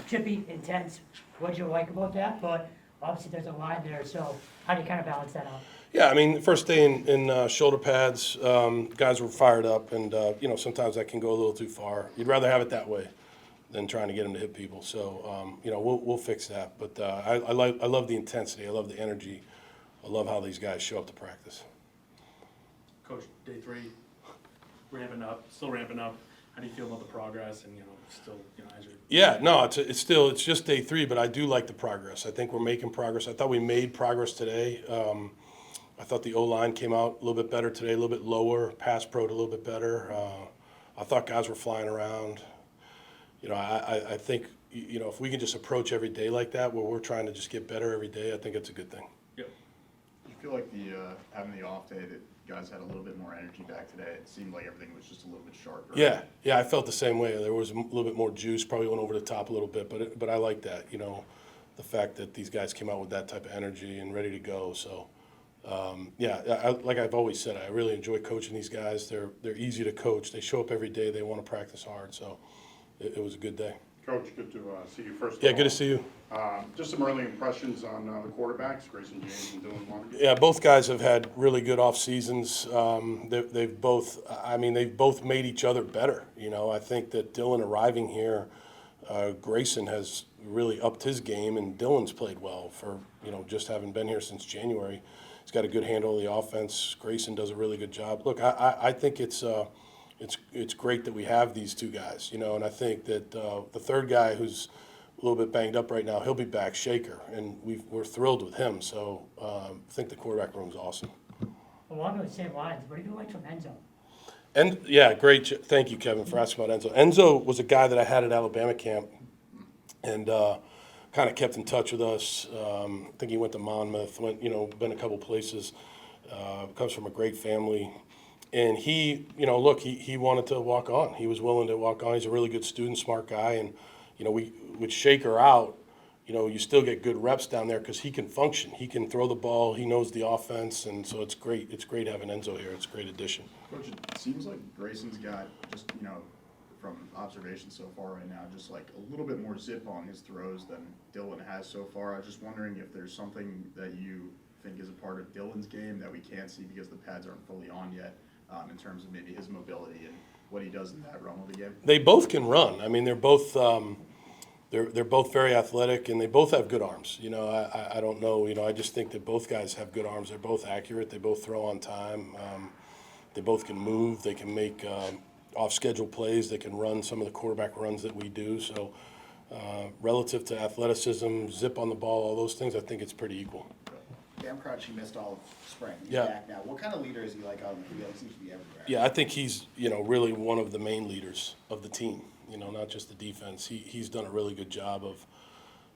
Chippy, intense. What do you like about that? But obviously there's a line there, so how do you kind of balance that out? Yeah, I mean, the first day in shoulder pads, guys were fired up, and sometimes that can go a little too far. You'd rather have it that way than trying to get them to hit people. So we'll fix that. But I love the intensity. I love the energy. I love how these guys show up to practice. Coach, day 3, still ramping up. How do you feel about the progress and still as you're? Yeah, no, it's just day 3, but I do like the progress. I think we're making progress. I thought we made progress today. I thought the O-line came out a little bit better today, a little bit lower. Pass pro a little bit better. I thought guys were flying around. I think if we can just approach every day like that, where we're trying to just get better every day, I think it's a good thing. Yep. Do you feel like having the off day that guys had a little bit more energy back today? It seemed like everything was just a little bit sharper. Yeah, I felt the same way. There was a little bit more juice, probably went over the top a little bit, but I like that. The fact that these guys came out with that type of energy and ready to go. So. Like I've always said, I really enjoy coaching these guys. They're easy to coach. They show up every day. They want to practice hard. So it was a good day. Coach, good to see you first. Yeah, good to see you. Just some early impressions on the quarterbacks, Grayson James and Dylan Martin. Yeah, both guys have had really good off seasons. They've both made each other better. I think that Dylan arriving here, Grayson has really upped his game, and Dylan's played well for just having been here since January. He's got a good handle of the offense. Grayson does a really good job. Look, I think it's great that we have these two guys, and I think that the third guy who's a little bit banged up right now, he'll be back, Shaker, and we're thrilled with him. So I think the quarterback room's awesome. Along those same lines, what do you like from Enzo? And yeah, great. Thank you, Kevin, for asking about Enzo. Enzo was a guy that I had at Alabama camp, and kind of kept in touch with us. I think he went to Monmouth, been a couple places. Comes from a great family, and he wanted to walk on. He was willing to walk on. He's a really good student, smart guy, and we would Shaker out. You still get good reps down there because he can function. He can throw the ball. He knows the offense, and so it's great. It's great having Enzo here. It's a great addition. Coach, it seems like Grayson's got just from observation so far right now, just like a little bit more zip on his throws than Dylan has so far. I was just wondering if there's something that you think is a part of Dylan's game that we can't see because the pads aren't fully on yet, in terms of maybe his mobility and what he does in that realm of the game. They both can run. I mean, they're both they're both very athletic, and they both have good arms. I don't know. I just think that both guys have good arms. They're both accurate. They both throw on time. They both can move. They can make off-schedule plays. They can run some of the quarterback runs that we do. So relative to athleticism, zip on the ball, all those things, I think it's pretty equal. Cam Crutch, he missed all of spring. He's Yeah. back now. What kind of leader is he like out in the field? He seems to be everywhere. Yeah, I think he's really one of the main leaders of the team. Not just the defense. He's done a really good job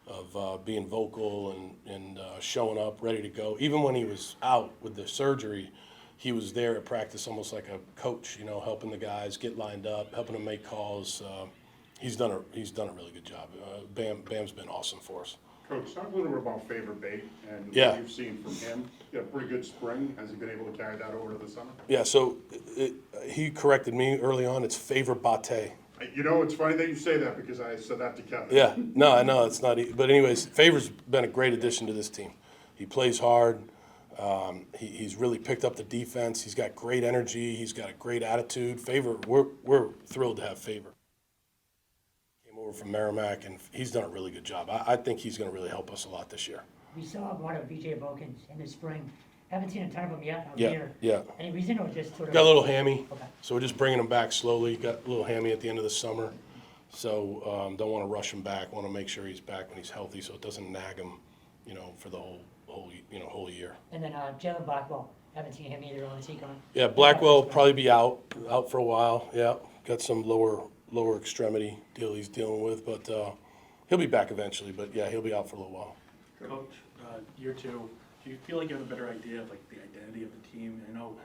of being vocal and showing up, ready to go. Even when he was out with the surgery, he was there at practice almost like a coach, helping the guys get lined up, helping them make calls. He's done a really good job. Bam's been awesome for us. Coach, talk a little bit about Favor Bate and Yeah. what you've seen from him. He had a pretty good spring. Has he been able to carry that over to the summer? Yeah, so he corrected me early on. It's Favor Bate. It's funny that you say that because I said that to Kevin. Yeah, no, I know it's not. But anyways, Favor's been a great addition to this team. He plays hard. He's really picked up the defense. He's got great energy. He's got a great attitude. Favor, we're thrilled to have Favor. Came over from Merrimack, and he's done a really good job. I think he's going to really help us a lot this year. We saw one of BJ Bkins in the spring. Haven't seen a ton of them yet out Yeah, here. yeah. Any reason or just sort of? Got a little hammy, Okay. so we're just bringing him back slowly. Got a little hammy at the end of the summer, so don't want to rush him back. Want to make sure he's back when he's healthy, so it doesn't nag him, for the whole year. And then Jaylen Blackwell. Haven't seen him either. On is he going? Yeah, Blackwell will probably be out for a while. Yeah, got some lower extremity deal he's dealing with, but he'll be back eventually. But yeah, he'll be out for a little while. Coach, year 2, do you feel like you have a better idea of like the identity of the team? I know,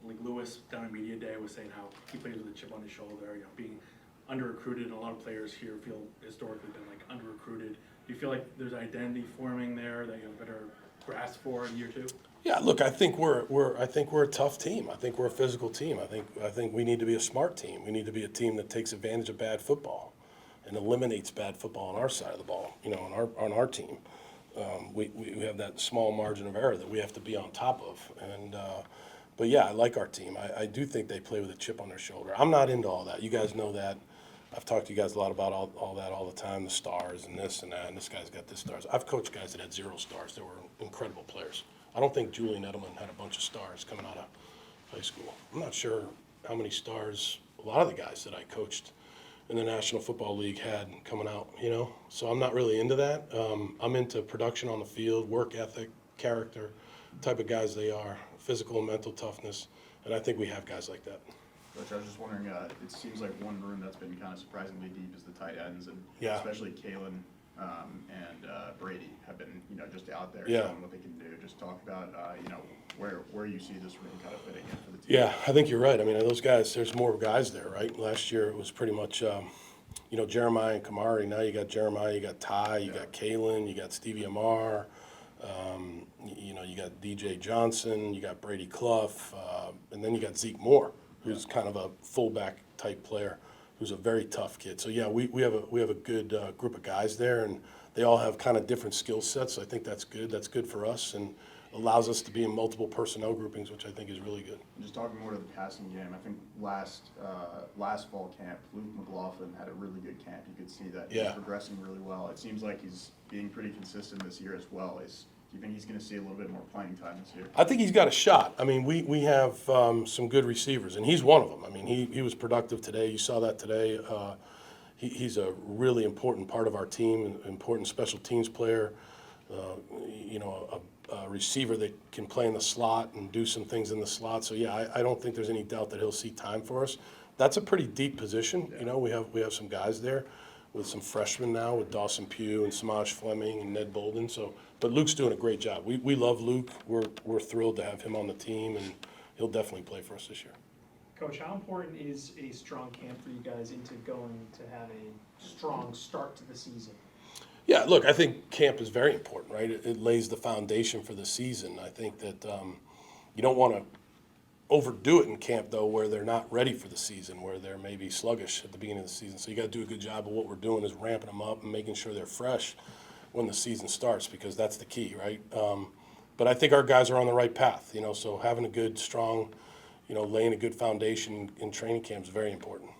like Lewis down at media day was saying how he plays with a chip on his shoulder, being under-recruited, and a lot of players here feel historically been like under-recruited. Do you feel like there's identity forming there that you have a better grasp for in year 2? Yeah, look, I think we're a tough team. I think we're a physical team. I think we need to be a smart team. We need to be a team that takes advantage of bad football. and eliminates bad football on our side of the ball, on our team. We have that small margin of error that we have to be on top of. But yeah, I like our team. I do think they play with a chip on their shoulder. I'm not into all that. You guys know that. I've talked to you guys a lot about all that all the time, the stars and this and that, and this guy's got this stars. I've coached guys that had 0 stars that were incredible players. I don't think Julian Edelman had a bunch of stars coming out of high school. I'm not sure how many stars a lot of the guys that I coached in the National Football League had coming out, So I'm not really into that. I'm into production on the field, work ethic, character, type of guys they are, physical and mental toughness, and I think we have guys like that. Coach, I was just wondering, it seems like one room that's been kind of surprisingly deep is the tight ends, and Yeah. especially Kalen and Brady have been, just out there Yeah. showing what they can do. Just talk about, where you see this room kind of fitting in for the team. Yeah, I think you're right. I mean, those guys, there's more guys there, right? Last year it was pretty much, Jeremiah and Kamari. Now you got Jeremiah, you got Ty, you got Kalen, you got Stevie Amar, you got DJ Johnson, you got Brady Clough, and then you got Zeke Moore, who's kind of a fullback type player, who's a very tough kid. So yeah, we have a good group of guys there, and they all have kind of different skill sets. So I think that's good. That's good for us, and allows us to be in multiple personnel groupings, which I think is really good. Just talking more to the passing game, I think last fall camp, Luke McLofflin had a really good camp. You could see that he's progressing really well. It seems like he's being pretty consistent this year as well. Do you think he's going to see a little bit more playing time this year? I think he's got a shot. I mean, we have some good receivers, and he's one of them. I mean, he was productive today. You saw that today. He's a really important part of our team, an important special teams player, a receiver that can play in the slot and do some things in the slot. So, yeah, I don't think there's any doubt that he'll see time for us. That's a pretty deep position. We have some guys there with some freshmen now with Dawson Pugh and Samaj Fleming and Ned Bolden. But Luke's doing a great job. We love Luke. We're thrilled to have him on the team, and he'll definitely play for us this year. Coach, how important is a strong camp for you guys into going to have a strong start to the season? Yeah, look, I think camp is very important, right? It lays the foundation for the season. I think that you don't want to overdo it in camp, though, where they're not ready for the season, where they're maybe sluggish at the beginning of the season. So you got to do a good job of what we're doing is ramping them up and making sure they're fresh when the season starts, because that's the key, right? But I think our guys are on the right path, so having a good, strong, laying a good foundation in training camp is very important.